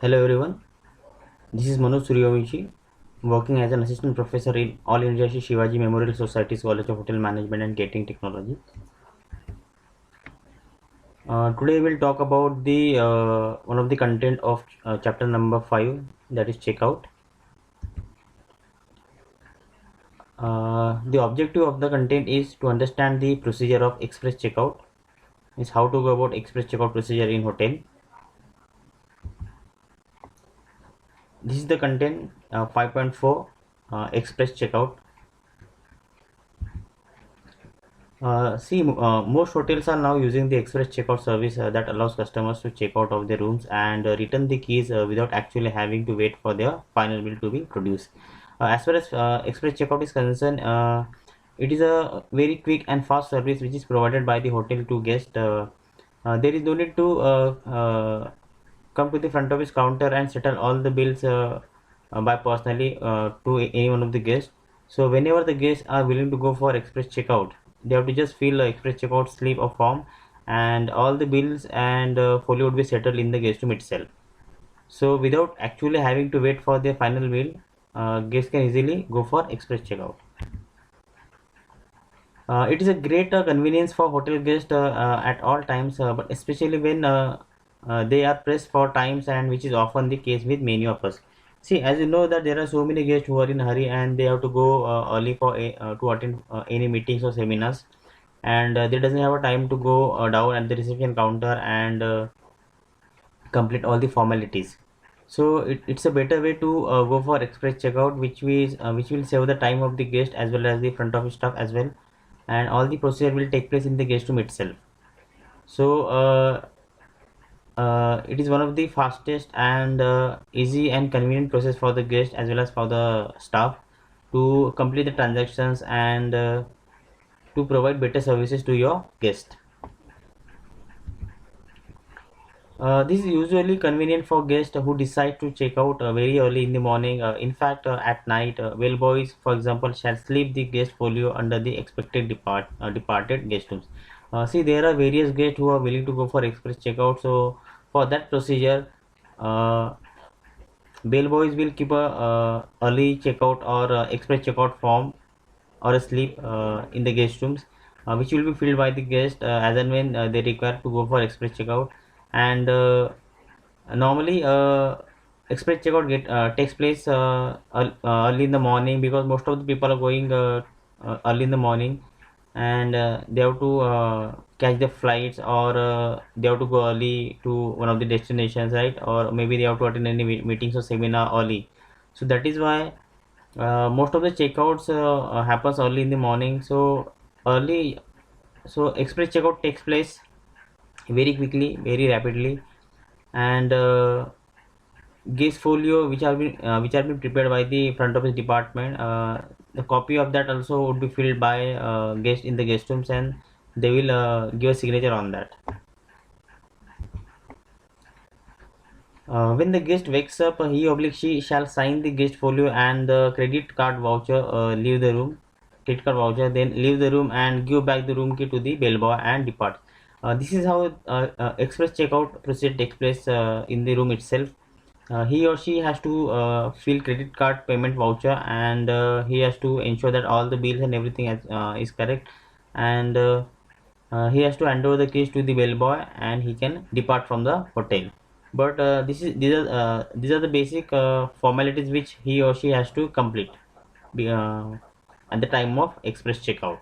Hello everyone, this is Manoj Suryavanshi, working as an assistant professor in All India Shri Shivaji Memorial Society's College of Hotel Management and Catering Technology. Today we'll talk about the one of the content of chapter number 5, that is checkout. The objective of the content is to understand the procedure of express checkout, is how to go about express checkout procedure in hotel. This is the content 5.4 express checkout. Most hotels are now using the express checkout service that allows customers to check out of their rooms and return the keys without actually having to wait for their final bill to be produced. As far as express checkout is concerned, it is a very quick and fast service which is provided by the hotel to guests. There is no need to come to the front office counter and settle all the bills by personally to any one of the guests. So whenever the guests are willing to go for express checkout, they have to just fill a express checkout slip or form, and all the bills and folio would be settled in the guest room itself. So without actually having to wait for their final bill, guests can easily go for express checkout. It is a great convenience for hotel guests at all times, but especially when they are pressed for times, and which is often the case with many of us. See, as you know that there are so many guests who are in a hurry and they have to go early for to attend any meetings or seminars, and they doesn't have a time to go down at the reception counter and complete all the formalities. So it's a better way to go for express checkout, which will save the time of the guest as well as the front office staff as well, and all the procedure will take place in the guest room itself. So it is one of the fastest and easy and convenient process for the guest as well as for the staff to complete the transactions and to provide better services to your guest. This is usually convenient for guests who decide to check out very early in the morning. In fact, at night, bellboys, for example, shall slip the guest folio under the expected departed guest rooms. See, there are various guests who are willing to go for express checkout. So, for that procedure, uh, bellboys will keep a early checkout or express checkout form or a slip in the guest rooms, which will be filled by the guest as and when they require to go for express checkout. And normally, express checkout takes place early in the morning, because most of the people are going early in the morning, and they have to catch the flights, or they have to go early to one of the destinations, right? Or maybe they have to attend any meetings or seminar early. So that is why most of the checkouts happens early in the morning. So early, so express checkout takes place very quickly, very rapidly, and guest folio which are been prepared by the front office department. The copy of that also would be filled by guest in the guest rooms, and they will give a signature on that. When the guest wakes up, he/she shall sign the guest folio and the credit card voucher. Leave the room, credit card voucher, then leave the room and give back the room key to the bellboy and depart. This is how express checkout procedure takes place in the room itself. He or she has to fill credit card payment voucher, and he has to ensure that all the bills and everything is correct, and he has to hand over the keys to the bellboy and he can depart from the hotel. But these are the basic formalities which he or she has to complete be- uh, at the time of express checkout.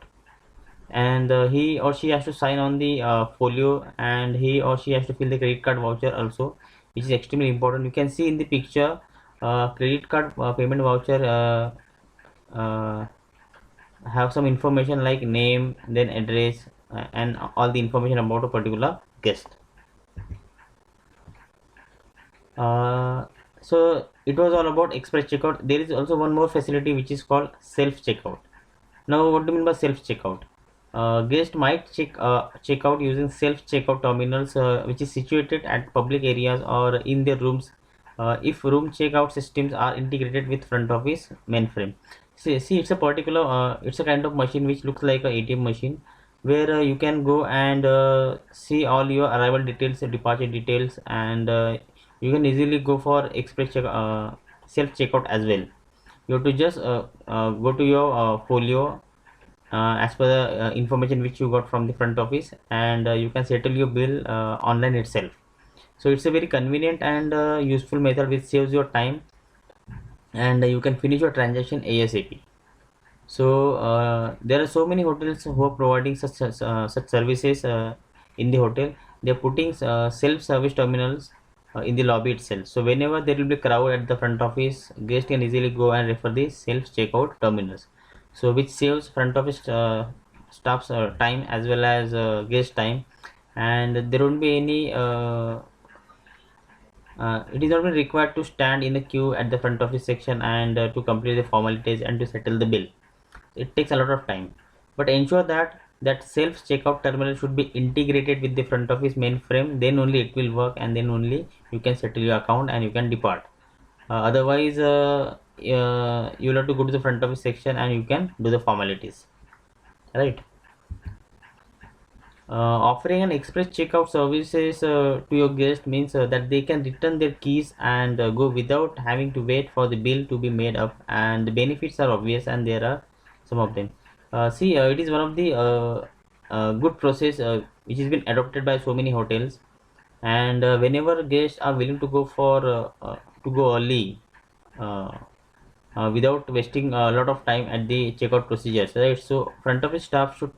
And he or she has to sign on the folio, and he or she has to fill the credit card voucher also, which is extremely important. You can see in the picture, credit card payment voucher uh, have some information like name, then address, and all the information about a particular guest. uh, so it was all about express checkout. There is also one more facility which is called self checkout. Now, what do you mean by self checkout? Guests might check out using self checkout terminals, which is situated at public areas or in their rooms, if room checkout systems are integrated with front office mainframe. See, it's a particular, it's a kind of machine which looks like a ATM machine, where you can go and see all your arrival details, departure details, and you can easily go for self checkout as well. You have to just go to your folio as per the information which you got from the front office, and you can settle your bill online itself. So it's a very convenient and useful method which saves your time, and you can finish your transaction ASAP. So there are so many hotels who are providing such services in the hotel. They're putting self-service terminals in the lobby itself. So whenever there will be crowd at the front office, guests can easily go and refer the self-checkout terminals. So which saves front office staff's time as well as guest time, and there won't be any. It is not required to stand in the queue at the front office section and to complete the formalities and to settle the bill. It takes a lot of time, but ensure that self checkout terminal should be integrated with the front office mainframe. Then only it will work, and then only you can settle your account and you can depart. Otherwise you will have to go to the front office section and you can do the formalities, right? Offering an express checkout services to your guest means that they can return their keys and go without having to wait for the bill to be made up, and the benefits are obvious, and there are some of them. See, it is one of the good process which has been adopted by so many hotels, and whenever guests are willing to go for to go early, uh, without wasting a lot of time at the checkout procedures, right? So front office staff should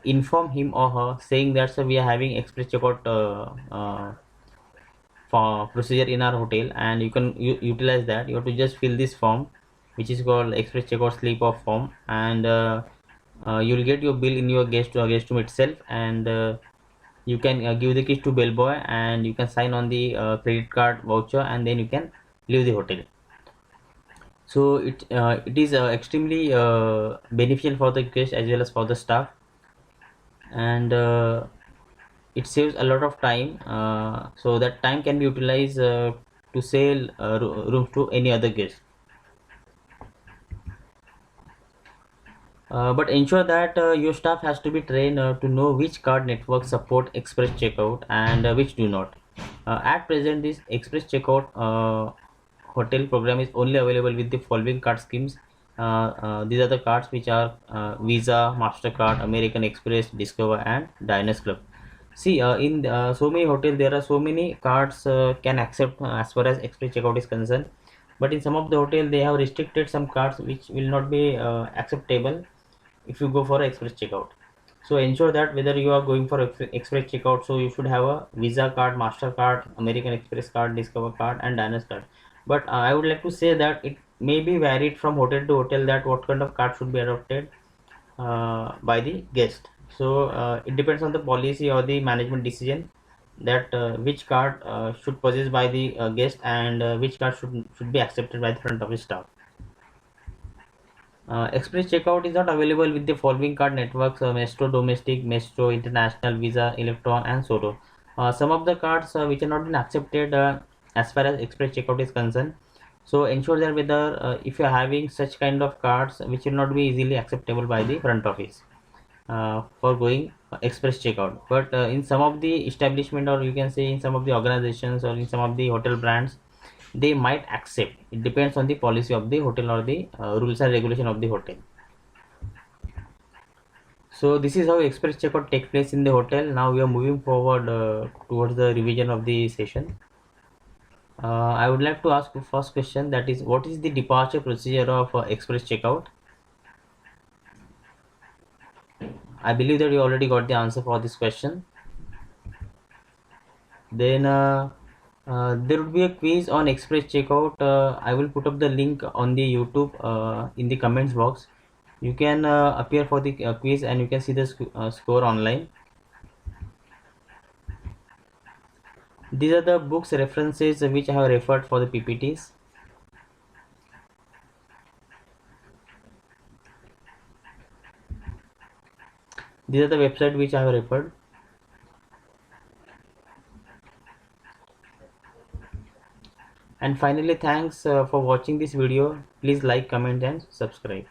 inform him or her saying that, so we are having express checkout for procedure in our hotel, and you can utilize that. You have to just fill this form which is called express checkout slip of form, and you will get your bill in your guest room itself, and you can give the keys to bellboy, and you can sign on the credit card voucher, and then you can leave the hotel. So it is extremely beneficial for the guest as well as for the staff, and it saves a lot of time, so that time can be utilized to sell rooms to any other guest. But ensure that your staff has to be trained to know which card networks support express checkout and which do not. At present, this express checkout hotel program is only available with the following card schemes. These are the cards which are Visa, Mastercard, American Express, Discover, and Diners Club. See, in so many hotels, there are so many cards can accept as far as express checkout is concerned. But in some of the hotel, they have restricted some cards which will not be acceptable if you go for express checkout. So ensure that whether you are going for express checkout, so you should have a Visa card, Mastercard, American Express card, Discover card, and Diners card. But I would like to say that it may be varied from hotel to hotel that what kind of card should be adopted by the guest. So it depends on the policy or the management decision that which card should possess by the guest, and which card should be accepted by the front office staff. Express checkout is not available with the following card networks: Maestro Domestic, Maestro International, Visa, Electron, and Soto. Some of the cards which are not been accepted as far as express checkout is concerned. So ensure that whether if you are having such kind of cards which will not be easily acceptable by the front office for going express checkout. But in some of the establishment, or you can say in some of the organizations, or in some of the hotel brands, they might accept. It depends on the policy of the hotel or the rules and regulation of the hotel. So this is how express checkout takes place in the hotel. Now we are moving forward towards the revision of the session. I would like to ask the first question, that is, what is the departure procedure of express checkout? I believe that you already got the answer for this question. Then there would be a quiz on express checkout. I will put up the link on the YouTube in the comments box. You can appear for the quiz, and you can see the score online. These are the books references which I have referred for the PPTs. These are the website which I have referred. And finally, thanks for watching this video. Please like, comment, and subscribe.